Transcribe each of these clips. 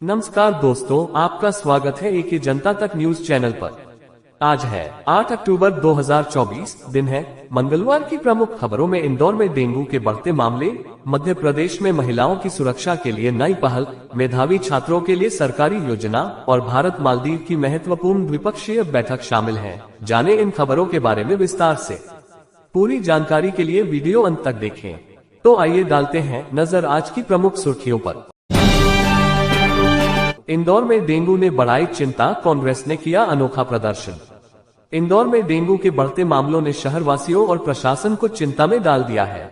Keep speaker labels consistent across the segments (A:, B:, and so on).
A: नमस्कार दोस्तों, आपका स्वागत है एक जनता तक न्यूज चैनल पर। आज है 8 अक्टूबर 2024, दिन है मंगलवार की प्रमुख खबरों में इंदौर में डेंगू के बढ़ते मामले, मध्य प्रदेश में महिलाओं की सुरक्षा के लिए नई पहल, मेधावी छात्रों के लिए सरकारी योजना और भारत मालदीव की महत्वपूर्ण द्विपक्षीय बैठक शामिल है। जाने इन खबरों के बारे में विस्तार से। पूरी जानकारी के लिए वीडियो अंत तक देखें। तो आइए डालते हैं नजर आज की प्रमुख सुर्खियों पर। इंदौर में डेंगू ने बढ़ाई चिंता, कांग्रेस ने किया अनोखा प्रदर्शन। इंदौर में डेंगू के बढ़ते मामलों ने शहरवासियों और प्रशासन को चिंता में डाल दिया है।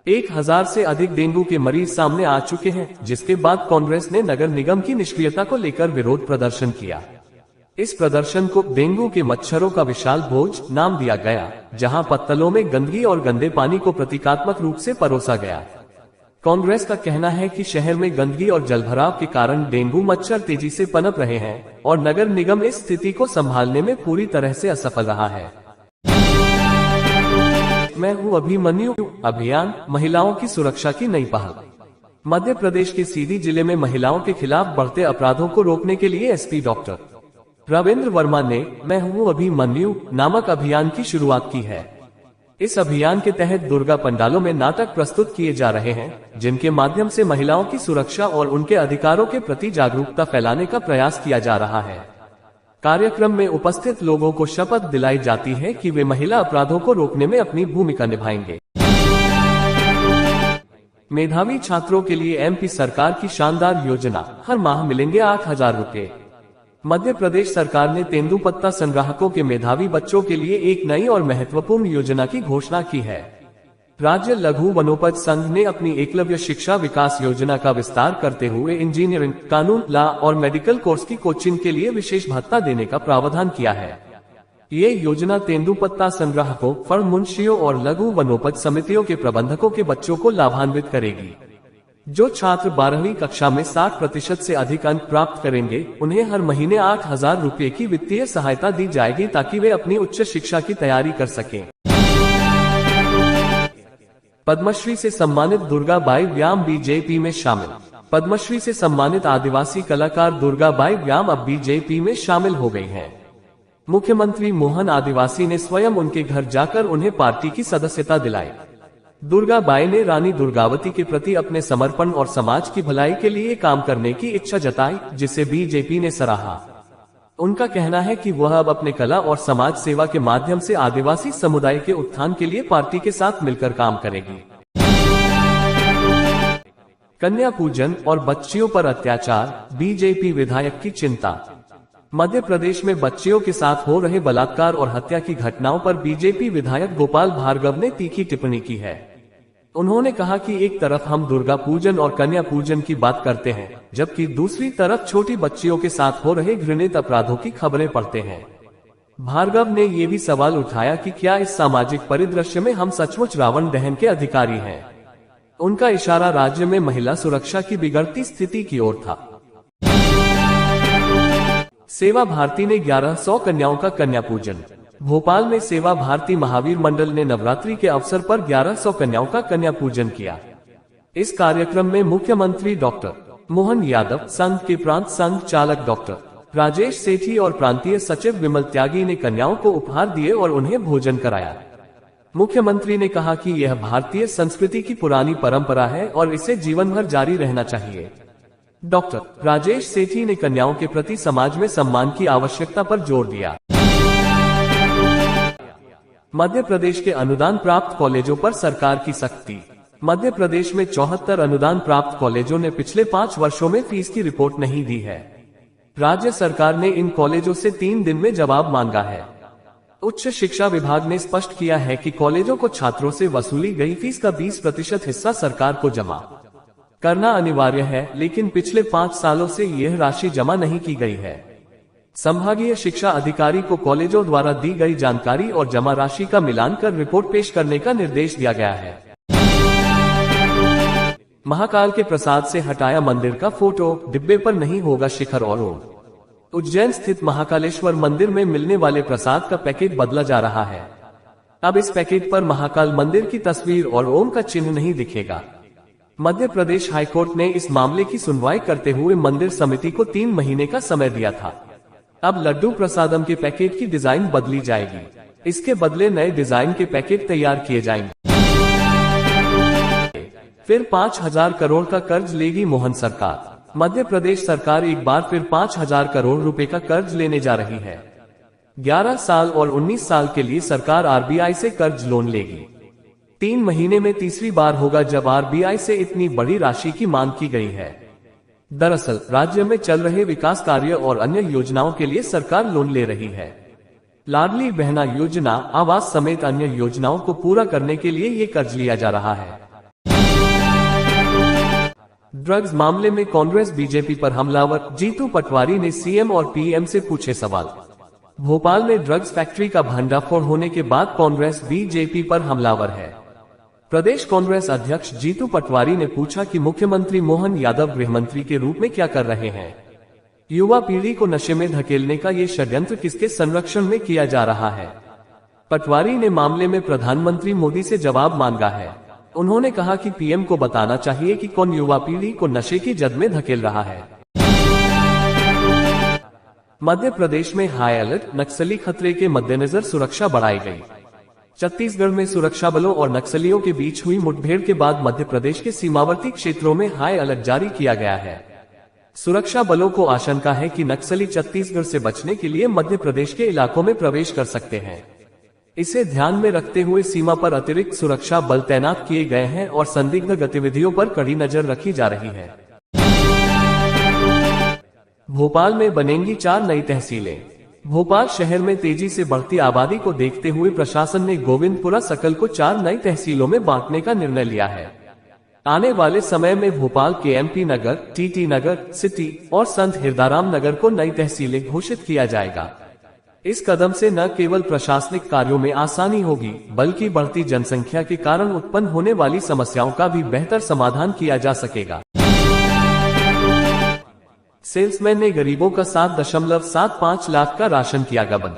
A: 1000 से अधिक डेंगू के मरीज सामने आ चुके हैं, जिसके बाद कांग्रेस ने नगर निगम की निष्क्रियता को लेकर विरोध प्रदर्शन किया। इस प्रदर्शन को डेंगू के मच्छरों का विशाल भोज नाम दिया गया, जहां पत्तलों में गंदगी और गंदे पानी को प्रतीकात्मक रूप से परोसा गया। कांग्रेस का कहना है कि शहर में गंदगी और जलभराव के कारण डेंगू मच्छर तेजी से पनप रहे हैं और नगर निगम इस स्थिति को संभालने में पूरी तरह से असफल रहा है। मैं हूं अभिमन्यु अभियान, महिलाओं की सुरक्षा की नई पहल। मध्य प्रदेश के सीधी जिले में महिलाओं के खिलाफ बढ़ते अपराधों को रोकने के लिए एसपी डॉक्टर रविंद्र वर्मा ने मैं हूं अभिमन्यु नामक अभियान की शुरुआत की है। इस अभियान के तहत दुर्गा पंडालों में नाटक प्रस्तुत किए जा रहे हैं, जिनके माध्यम से महिलाओं की सुरक्षा और उनके अधिकारों के प्रति जागरूकता फैलाने का प्रयास किया जा रहा है। कार्यक्रम में उपस्थित लोगों को शपथ दिलाई जाती है कि वे महिला अपराधों को रोकने में अपनी भूमिका निभाएंगे। मेधावी छात्रों के लिए एमपी सरकार की शानदार योजना, हर माह मिलेंगे 8000 रुपए। मध्य प्रदेश सरकार ने तेंदुपत्ता संग्राहकों के मेधावी बच्चों के लिए एक नई और महत्वपूर्ण योजना की घोषणा की है। राज्य लघु वनोपज संघ ने अपनी एकलव्य शिक्षा विकास योजना का विस्तार करते हुए इंजीनियरिंग, कानून, लॉ और मेडिकल कोर्स की कोचिंग के लिए विशेष भत्ता देने का प्रावधान किया है। ये योजना तेंदुपत्ता संग्राहकों, फर्म मुंशियों और लघु वनोपज समितियों के प्रबंधकों के बच्चों को लाभान्वित करेगी। जो छात्र 12वीं कक्षा में 60% से अधिक अंक प्राप्त करेंगे, उन्हें हर महीने 8000 रुपए की वित्तीय सहायता दी जाएगी, ताकि वे अपनी उच्च शिक्षा की तैयारी कर सकें। पद्मश्री से सम्मानित दुर्गा बाई व्याम बीजेपी में शामिल। पद्मश्री से सम्मानित आदिवासी कलाकार दुर्गा बाई व्याम अब बीजेपी में शामिल हो गई हैं। मुख्यमंत्री मोहन आदिवासी ने स्वयं उनके घर जाकर उन्हें पार्टी की सदस्यता दिलाई। दुर्गा बाई ने रानी दुर्गावती के प्रति अपने समर्पण और समाज की भलाई के लिए काम करने की इच्छा जताई, जिसे बीजेपी ने सराहा। उनका कहना है कि वह अब अपने कला और समाज सेवा के माध्यम से आदिवासी समुदाय के उत्थान के लिए पार्टी के साथ मिलकर काम करेगी। कन्या पूजन और बच्चियों पर अत्याचार, बीजेपी विधायक की चिंता। मध्य प्रदेश में बच्चियों के साथ हो रहे बलात्कार और हत्या की घटनाओं पर बीजेपी विधायक गोपाल भार्गव ने तीखी टिप्पणी की है। उन्होंने कहा कि एक तरफ हम दुर्गा पूजन और कन्या पूजन की बात करते हैं, जबकि दूसरी तरफ छोटी बच्चियों के साथ हो रहे घृणित अपराधों की खबरें पढ़ते हैं। भार्गव ने ये भी सवाल उठाया कि क्या इस सामाजिक परिदृश्य में हम सचमुच रावण दहन के अधिकारी हैं। उनका इशारा राज्य में महिला सुरक्षा की बिगड़ती स्थिति की ओर था। सेवा भारती ने 1100 कन्याओं का कन्या पूजन। भोपाल में सेवा भारती महावीर मंडल ने नवरात्रि के अवसर पर 1100 कन्याओं का कन्या पूजन किया। इस कार्यक्रम में मुख्यमंत्री डॉक्टर मोहन यादव, संघ के प्रांत संघ चालक डॉक्टर राजेश सेठी और प्रांतीय सचिव विमल त्यागी ने कन्याओं को उपहार दिए और उन्हें भोजन कराया। मुख्यमंत्री ने कहा कि यह भारतीय संस्कृति की पुरानी परंपरा है और इसे जीवन भर जारी रहना चाहिए। डॉक्टर राजेश सेठी ने कन्याओं के प्रति समाज में सम्मान की आवश्यकता पर जोर दिया। मध्य प्रदेश के अनुदान प्राप्त कॉलेजों पर सरकार की सख्ती। मध्य प्रदेश में 74 अनुदान प्राप्त कॉलेजों ने पिछले 5 वर्षों में फीस की रिपोर्ट नहीं दी है। राज्य सरकार ने इन कॉलेजों से 3 दिन में जवाब मांगा है। उच्च शिक्षा विभाग ने स्पष्ट किया है कि कॉलेजों को छात्रों से वसूली गई फीस का 20% हिस्सा सरकार को जमा करना अनिवार्य है, लेकिन पिछले 5 सालों से यह राशि जमा नहीं की गई है। संभागीय शिक्षा अधिकारी को कॉलेजों द्वारा दी गई जानकारी और जमा राशि का मिलान कर रिपोर्ट पेश करने का निर्देश दिया गया है। महाकाल के प्रसाद से हटाया मंदिर का फोटो, डिब्बे पर नहीं होगा शिखर और ओम। उज्जैन स्थित महाकालेश्वर मंदिर में मिलने वाले प्रसाद का पैकेट बदला जा रहा है। अब इस पैकेट पर महाकाल मंदिर की तस्वीर और ओम का चिन्ह नहीं दिखेगा। मध्य प्रदेश हाईकोर्ट ने इस मामले की सुनवाई करते हुए मंदिर समिति को 3 महीने का समय दिया था। अब लड्डू प्रसादम के पैकेट की डिजाइन बदली जाएगी। इसके बदले नए डिजाइन के पैकेट तैयार किए जाएंगे। फिर 5,000 करोड़ का कर्ज लेगी मोहन सरकार। मध्य प्रदेश सरकार एक बार फिर 5,000 करोड़ रुपए का कर्ज लेने जा रही है। 11 साल और 19 साल के लिए सरकार आरबीआई से कर्ज लोन लेगी। 3 महीने में तीसरी बार होगा जब आरबीआई से इतनी बड़ी राशि की मांग की गई है। दरअसल राज्य में चल रहे विकास कार्य और अन्य योजनाओं के लिए सरकार लोन ले रही है। लाडली बहना योजना, आवास समेत अन्य योजनाओं को पूरा करने के लिए ये कर्ज लिया जा रहा है। ड्रग्स मामले में कांग्रेस बीजेपी पर हमलावर, जीतू पटवारी ने सीएम और पीएम से पूछे सवाल। भोपाल में ड्रग्स फैक्ट्री का भंडाफोड़ होने के बाद कांग्रेस बीजेपी पर हमलावर है। प्रदेश कांग्रेस अध्यक्ष जीतू पटवारी ने पूछा कि मुख्यमंत्री मोहन यादव गृहमंत्री के रूप में क्या कर रहे हैं। युवा पीढ़ी को नशे में धकेलने का ये षड्यंत्र किसके संरक्षण में किया जा रहा है। पटवारी ने मामले में प्रधानमंत्री मोदी से जवाब मांगा है। उन्होंने कहा कि पीएम को बताना चाहिए कि कौन युवा पीढ़ी को नशे की जद में धकेल रहा है। मध्य प्रदेश में हाई अलर्ट, नक्सली खतरे के मद्देनजर सुरक्षा बढ़ाई गई। छत्तीसगढ़ में सुरक्षा बलों और नक्सलियों के बीच हुई मुठभेड़ के बाद मध्य प्रदेश के सीमावर्ती क्षेत्रों में हाई अलर्ट जारी किया गया है। सुरक्षा बलों को आशंका है कि नक्सली छत्तीसगढ़ से बचने के लिए मध्य प्रदेश के इलाकों में प्रवेश कर सकते हैं। इसे ध्यान में रखते हुए सीमा पर अतिरिक्त सुरक्षा बल तैनात किए गए हैं और संदिग्ध गतिविधियों पर कड़ी नजर रखी जा रही है। भोपाल में बनेंगी 4 नई तहसीलें। भोपाल शहर में तेजी से बढ़ती आबादी को देखते हुए प्रशासन ने गोविंदपुरा सकल को 4 नई तहसीलों में बांटने का निर्णय लिया है। आने वाले समय में भोपाल के एमपी नगर, टीटी नगर, सिटी और संत हिरदाराम नगर को नई तहसीलें घोषित किया जाएगा। इस कदम से न केवल प्रशासनिक कार्यों में आसानी होगी, बल्कि बढ़ती जनसंख्या के कारण उत्पन्न होने वाली समस्याओं का भी बेहतर समाधान किया जा सकेगा। सेल्समैन ने गरीबों का 7.75 लाख का राशन किया गबन।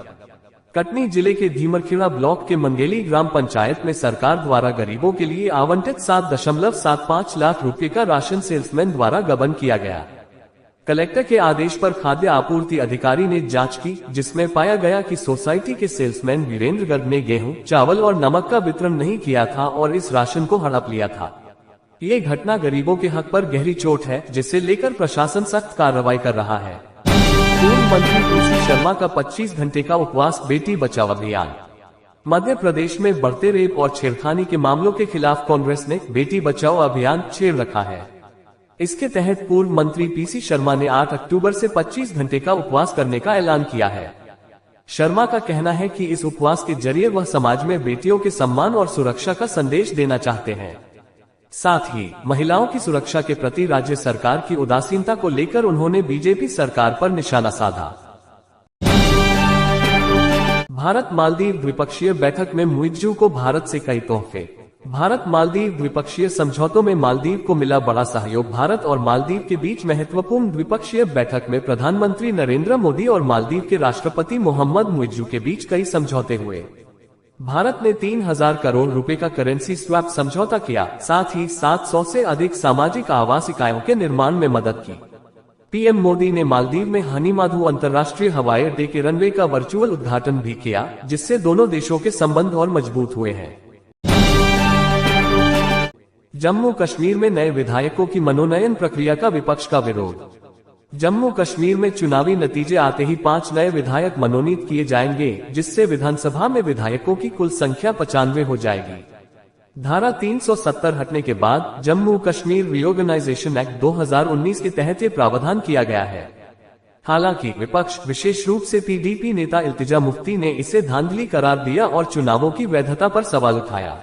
A: कटनी जिले के धीमरखेड़ा ब्लॉक के मंगेली ग्राम पंचायत में सरकार द्वारा गरीबों के लिए आवंटित 7.75 लाख रुपए का राशन सेल्समैन द्वारा गबन किया गया। कलेक्टर के आदेश पर खाद्य आपूर्ति अधिकारी ने जांच की, जिसमें पाया गया कि सोसाइटी के सेल्समैन वीरेंद्र गर्ग ने गेहूं, चावल और नमक का वितरण नहीं किया था और इस राशन को हड़प लिया था। ये घटना गरीबों के हक पर गहरी चोट है, जिसे लेकर प्रशासन सख्त कार्रवाई कर रहा है। पूर्व मंत्री पीसी शर्मा का 25 घंटे का उपवास, बेटी बचाओ अभियान। मध्य प्रदेश में बढ़ते रेप और छेड़खानी के मामलों के खिलाफ कांग्रेस ने बेटी बचाओ अभियान छेड़ रखा है। इसके तहत पूर्व मंत्री पीसी शर्मा ने 8 अक्टूबर से 25 घंटे का उपवास करने का ऐलान किया है। शर्मा का कहना है कि इस उपवास के जरिए वह समाज में बेटियों के सम्मान और सुरक्षा का संदेश देना चाहते हैं। साथ ही महिलाओं की सुरक्षा के प्रति राज्य सरकार की उदासीनता को लेकर उन्होंने बीजेपी सरकार पर निशाना साधा। भारत मालदीव द्विपक्षीय बैठक में मुइज्जू को भारत से कई तोहफे। भारत मालदीव द्विपक्षीय समझौतों में मालदीव को मिला बड़ा सहयोग। भारत और मालदीव के बीच महत्वपूर्ण द्विपक्षीय बैठक में प्रधानमंत्री नरेंद्र मोदी और मालदीव के राष्ट्रपति मोहम्मद मुइज्जू के बीच कई समझौते हुए। भारत ने 3,000 करोड़ रुपए का करेंसी स्वैप समझौता किया, साथ ही 700 से अधिक सामाजिक आवास इकाइयों के निर्माण में मदद की। पीएम मोदी ने मालदीव में हनीमाधु अंतर्राष्ट्रीय हवाई अड्डे के रनवे का वर्चुअल उद्घाटन भी किया, जिससे दोनों देशों के संबंध और मजबूत हुए हैं। जम्मू कश्मीर में नए विधायकों की मनोनयन प्रक्रिया का विपक्ष का विरोध। जम्मू कश्मीर में चुनावी नतीजे आते ही 5 नए विधायक मनोनीत किए जाएंगे, जिससे विधानसभा में विधायकों की कुल संख्या 95 हो जाएगी। धारा 370 हटने के बाद जम्मू कश्मीर रीऑर्गेनाइजेशन एक्ट 2019 के तहत ये प्रावधान किया गया है। हालांकि विपक्ष, विशेष रूप से पीडीपी नेता इल्तिजा मुफ्ती ने इसे धांधली करार दिया और चुनावों की वैधता पर सवाल उठाया।